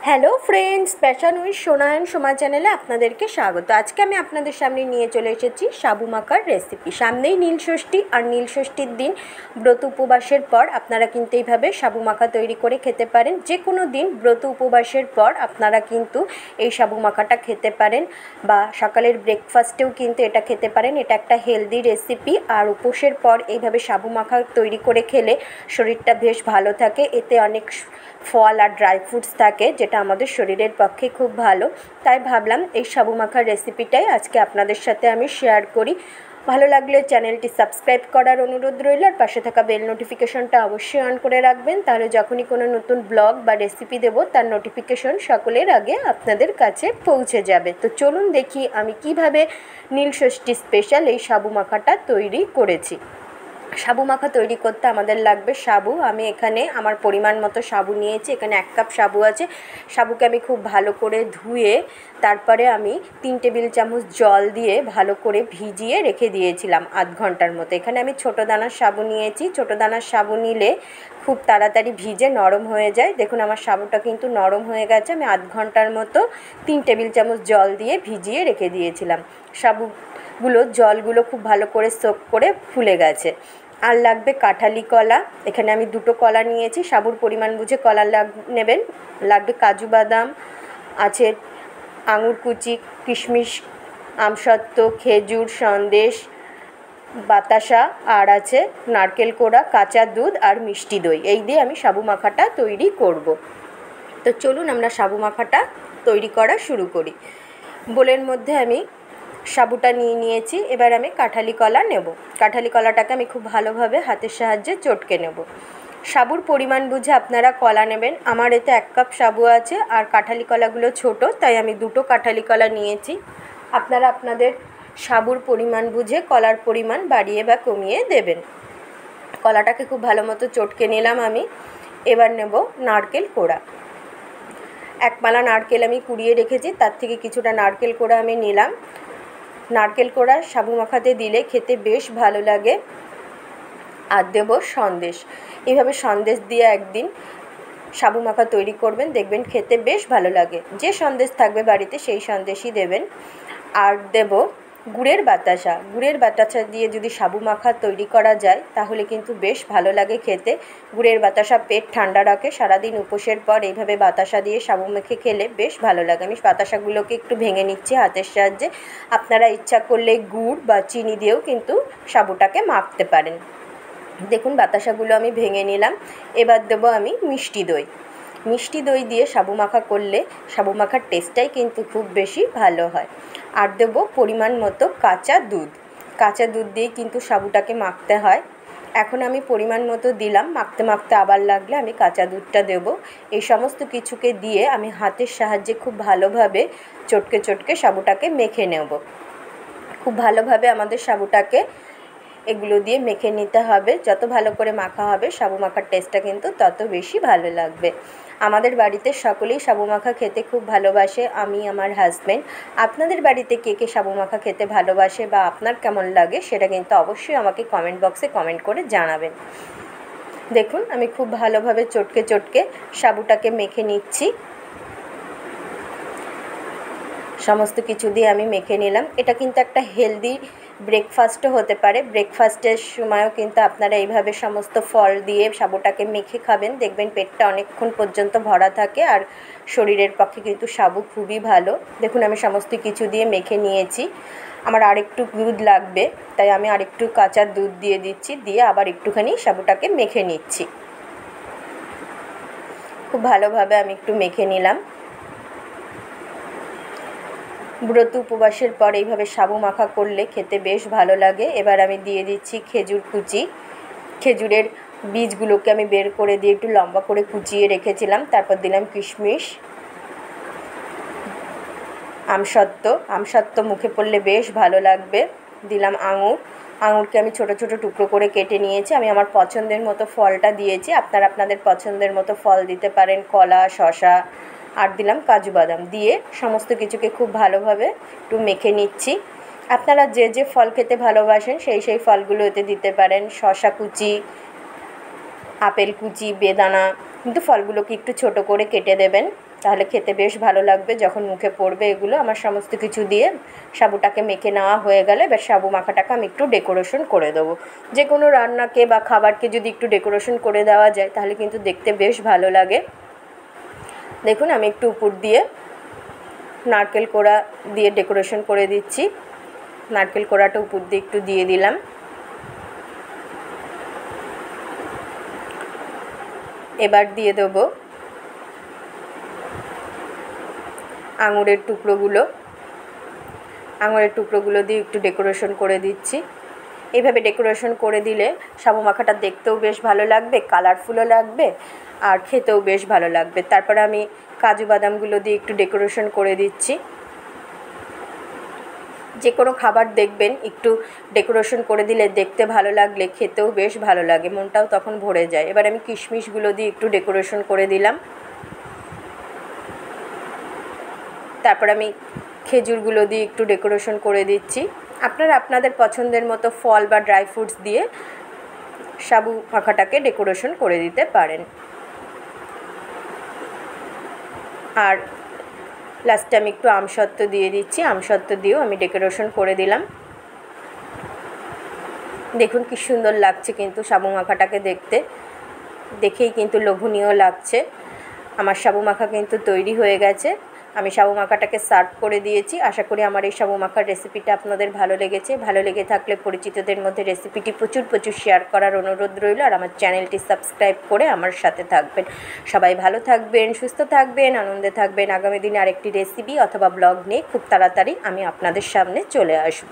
Hello friends, passion with সোনা and Soma চ্যানেলে আপনাদেরকে স্বাগত। আজকে আমি আপনাদের সামনে নিয়ে চলে এসেছি সাবু মাখার রেসিপি। সামনেই নীলষষ্ঠী, আর নীলষষ্ঠীর দিন ব্রত উপবাসের পর আপনারা কিন্তু এইভাবে সাবু মাখা তৈরি করে খেতে পারেন। যে কোনো দিন ব্রত উপবাসের পর আপনারা কিন্তু এই সাবু মাখাটা খেতে পারেন, বা সকালের ব্রেকফাস্টেও কিন্তু এটা খেতে পারেন। এটা একটা হেলদি রেসিপি, আর উপোসের পর এইভাবে সাবু মাখা তৈরি করে খেলে শরীরটা বেশ ভালো থাকে। এতে অনেক ফল আর ড্রাই ফ্রুটস থাকে, যেটা আমাদের শরীরের পক্ষে খুব ভালো। তাই ভাবলাম এই সাবু মাখার রেসিপিটাই আজকে আপনাদের সাথে আমি শেয়ার করি। ভালো লাগলে চ্যানেলটি সাবস্ক্রাইব করার অনুরোধ রইল, আর পাশে থাকা বেল নোটিফিকেশনটা অবশ্যই অন করে রাখবেন। তাহলে যখনই কোনো নতুন ব্লগ বা রেসিপি দেবো তার নোটিফিকেশন সকলের আগে আপনাদের কাছে পৌঁছে যাবে। তো চলুন দেখি আমি কিভাবে নীলষষ্ঠী স্পেশাল এই সাবু মাখাটা তৈরি করেছি। সাবু মাখা তৈরি করতে আমাদের লাগবে সাবু। আমি এখানে আমার পরিমাণ মতো সাবু নিয়েছি। এখানে 1 কাপ সাবু আছে। সাবুকে আমি খুব ভালো করে ধুয়ে তারপরে আমি 3 টেবিল চামচ জল দিয়ে ভালো করে ভিজিয়ে রেখে দিয়েছিলাম আধ ঘন্টার মতো। এখানে আমি ছোটো দানার সাবু নিয়েছি। ছোটো দানার সাবু নিলে খুব তাড়াতাড়ি ভিজে নরম হয়ে যায়। দেখুন আমার সাবুটা কিন্তু নরম হয়ে গেছে। আমি আধ ঘন্টার মতো 3 টেবিল চামচ জল দিয়ে ভিজিয়ে রেখে দিয়েছিলাম। সাবুগুলো জলগুলো খুব ভালো করে সোক করে ফুলে গেছে। আর লাগবে কাঁঠালি কলা। এখানে আমি 2টো কলা নিয়েছি। সাবুর পরিমাণ বুঝে কলা নেবেন। লাগবে কাজু বাদাম আছে, আঙুর কুচি, কিশমিশ, আমসত্ত্ব, খেজুর, সন্দেশ, বাতাসা, আর আছে নারকেল কোড়া, কাঁচা দুধ আর মিষ্টি দই। এই দিয়ে আমি সাবু মাখাটা তৈরি করব। তো চলুন আমরা সাবু মাখাটা তৈরি করা শুরু করি। বোলের মধ্যে আমি সাবুটা নিয়েছি। এবার আমি কাঁঠালি কলা নেব। কাঁঠালি কলাটাকে আমি খুব ভালোভাবে হাতের সাহায্যে চটকে নেব। সাবুর পরিমাণ বুঝে আপনারা কলা নেবেন। আমার এতে 1 কাপ সাবু আছে, আর কাঁঠালি কলাগুলো ছোট, তাই আমি 2টো কাঁঠালি কলা নিয়েছি। আপনারা আপনাদের সাবুর পরিমাণ বুঝে কলার পরিমাণ বাড়িয়ে বা কমিয়ে দেবেন। কলাটাকে খুব ভালো মতো চটকে নিলাম আমি। এবার নেব নারকেল কোড়া। 1 মালা নারকেল আমি কুড়িয়ে রেখেছি, তার থেকে কিছুটা নারকেল কোড়া আমি নিলাম। নারকেল কোড়া সাবু মাখাতে দিলে খেতে বেশ ভালো লাগে। আর দেব সন্দেশ। এইভাবে সন্দেশ দিয়ে একদিন সাবু মাখা তৈরি করবেন, দেখবেন খেতে বেশ ভালো লাগে। যে সন্দেশ থাকবে বাড়িতে সেই সন্দেশই দেবেন। আর দেব গুড়ের বাতাসা। গুড়ের বাতাসা দিয়ে যদি সাবু মাখা তৈরি করা যায় তাহলে কিন্তু বেশ ভালো লাগে খেতে। গুড়ের বাতাসা পেট ঠান্ডা রাখে। সারাদিন উপোসের পর এইভাবে বাতাসা দিয়ে সাবু মেখে খেলে বেশ ভালো লাগে। আমি বাতাসাগুলোকে একটু ভেঙে নিচ্ছি হাতের সাহায্যে। আপনারা ইচ্ছা করলে গুড় বা চিনি দিয়েও কিন্তু সাবুটাকে মাখতে পারেন। দেখুন বাতাসাগুলো আমি ভেঙে নিলাম। এবার দেবো আমি মিষ্টি দই। মিষ্টি দই দিয়ে সাবু মাখা করলে সাবু মাখার টেস্টটাই কিন্তু খুব বেশি ভালো হয়। আর দেবো পরিমাণ মতো কাঁচা দুধ। কাঁচা দুধ দিয়ে কিন্তু সাবুটাকে মাখতে হয়। এখন আমি পরিমাণ মতো দিলাম। মাখতে মাখতে আবার লাগলে আমি কাঁচা দুধটা দেবো। এই সমস্ত কিছুকে দিয়ে আমি হাতের সাহায্যে খুব ভালোভাবে চটকে চটকে সাবুটাকে মেখে নেব। খুব ভালোভাবে আমাদের সাবুটাকে এগুলো দিয়ে মেখে নিতে হবে। যত ভালো করে মাখা হবে সাবু মাখার টেস্টটা কিন্তু তত বেশি ভালো লাগবে। আমাদের বাড়িতে সকলেই সাবু মাখা খেতে খুব ভালোবাসে, আমি আমার হাজব্যান্ড। আপনাদের বাড়িতে কে কে সাবু মাখা খেতে ভালোবাসে বা আপনার কেমন লাগে সেটা কিন্তু অবশ্যই আমাকে কমেন্ট বক্সে কমেন্ট করে জানাবেন। দেখুন আমি খুব ভালোভাবে চটকে চটকে সাবুটাকে মেখে নিচ্ছি। সমস্ত কিছু দিয়ে আমি মেখে নিলাম। এটা কিন্তু একটা হেলদি ব্রেকফাস্টও হতে পারে। ব্রেকফাস্টের সময়ও কিন্তু আপনারা এইভাবে সমস্ত ফল দিয়ে সাবুটাকে মেখে খাবেন, দেখবেন পেটটা অনেকক্ষণ পর্যন্ত ভরা থাকে, আর শরীরের পক্ষে কিন্তু সাবু খুবই ভালো। দেখুন আমি সমস্ত কিছু দিয়ে মেখে নিয়েছি। আমার আরেকটু দুধ লাগবে, তাই আমি আরেকটু কাঁচা দুধ দিয়ে দিচ্ছি। দিয়ে আবার একটুখানি সাবুটাকে মেখে নিচ্ছি। খুব ভালোভাবে আমি একটু মেখে নিলাম। ব্রত উপবাসের পর এইভাবে সাবু মাখা করলে খেতে বেশ ভালো লাগে। এবার আমি দিয়ে দিচ্ছি খেজুর কুচি। খেজুরের বীজগুলোকে আমি বের করে দিয়ে একটু লম্বা করে কুচিয়ে রেখেছিলাম। তারপর দিলাম কিশমিশ, আমসত্ত্ব মুখে পড়লে বেশ ভালো লাগবে। দিলাম আঙুরকে আমি ছোট ছোট টুকরো করে কেটে নিয়েছি। আমি আমার পছন্দের মতো ফলটা দিয়েছি, আপনারা আপনাদের পছন্দের মতো ফল দিতে পারেন, কলা, শসা। আর দিলাম কাজু বাদাম। দিয়ে সমস্ত কিছুকে খুব ভালোভাবে একটু মেখে নিচ্ছি। আপনারা যে যে ফল খেতে ভালোবাসেন সেই ফলগুলো এতে দিতে পারেন। শসা কুচি, আপেল কুচি, বেদানা, কিন্তু ফলগুলোকে একটু ছোট করে কেটে দেবেন, তাহলে খেতে বেশ ভালো লাগবে যখন মুখে পড়বে এগুলো। আমার সমস্ত কিছু দিয়ে সাবুটাকে মেখে নেওয়া হয়ে গেলে এবার সাবু মাখাটাকে আমি একটু ডেকোরেশন করে দেবো। যে কোনো রান্নাকে বা খাবারকে যদি একটু ডেকোরেশন করে দেওয়া যায় তাহলে কিন্তু দেখতে বেশ ভালো লাগে। দেখুন আমি একটু উপর দিয়ে নারকেল কোড়া দিয়ে ডেকোরেশন করে দিচ্ছি। নারকেল কোড়াটা উপর দিয়ে একটু দিয়ে দিলাম। এবার দিয়ে দেবো আঙুরের টুকরোগুলো দিয়ে একটু ডেকোরেশন করে দিচ্ছি। এইভাবে ডেকোরেশন করে দিলে সাবু মাখাটা দেখতেও বেশ ভালো লাগবে, কালারফুলও লাগবে আর খেতেও বেশ ভালো লাগবে। তারপরে আমি কাজু বাদামগুলো দিয়ে একটু ডেকোরেশন করে দিচ্ছি। যে কোনো খাবার দেখবেন একটু ডেকোরেশন করে দিলে দেখতে ভালো লাগলে খেতেও বেশ ভালো লাগে, মনটাও তখন ভরে যায়। এবার আমি কিশমিশগুলো দিয়ে একটু ডেকোরেশন করে দিলাম। তারপর আমি খেজুরগুলো দিয়ে একটু ডেকোরেশন করে দিচ্ছি। আপনারা আপনাদের পছন্দের মতো ফল বা ড্রাই ফ্রুটস দিয়ে সাবু মাখাটাকে ডেকোরেশন করে দিতে পারেন। আর লাস্টে আমি একটু আমসত্ত্ব দিয়ে দিচ্ছি, আমসত্ত্ব দিয়েও আমি ডেকোরেশন করে দিলাম। দেখুন কি সুন্দর লাগছে কিন্তু সাবু মাখাটাকে দেখতে, দেখেই কিন্তু লোভনীয় লাগছে। আমার সাবু মাখা কিন্তু তৈরি হয়ে গেছে। আমি সাবু মাখাটাকে সার্ভ করে দিয়েছি। আশা করি আমার এই সাবু মাখার রেসিপিটা আপনাদের ভালো লেগেছে। ভালো লেগে থাকলে পরিচিতদের মধ্যে রেসিপিটি প্রচুর শেয়ার করার অনুরোধ রইল। আর আমার চ্যানেলটি সাবস্ক্রাইব করে আমার সাথে থাকবেন। সবাই ভালো থাকবেন, সুস্থ থাকবেন, আনন্দে থাকবেন। আগামী দিনে আরেকটি রেসিপি অথবা ব্লগ নিয়ে খুব তাড়াতাড়ি আমি আপনাদের সামনে চলে আসব।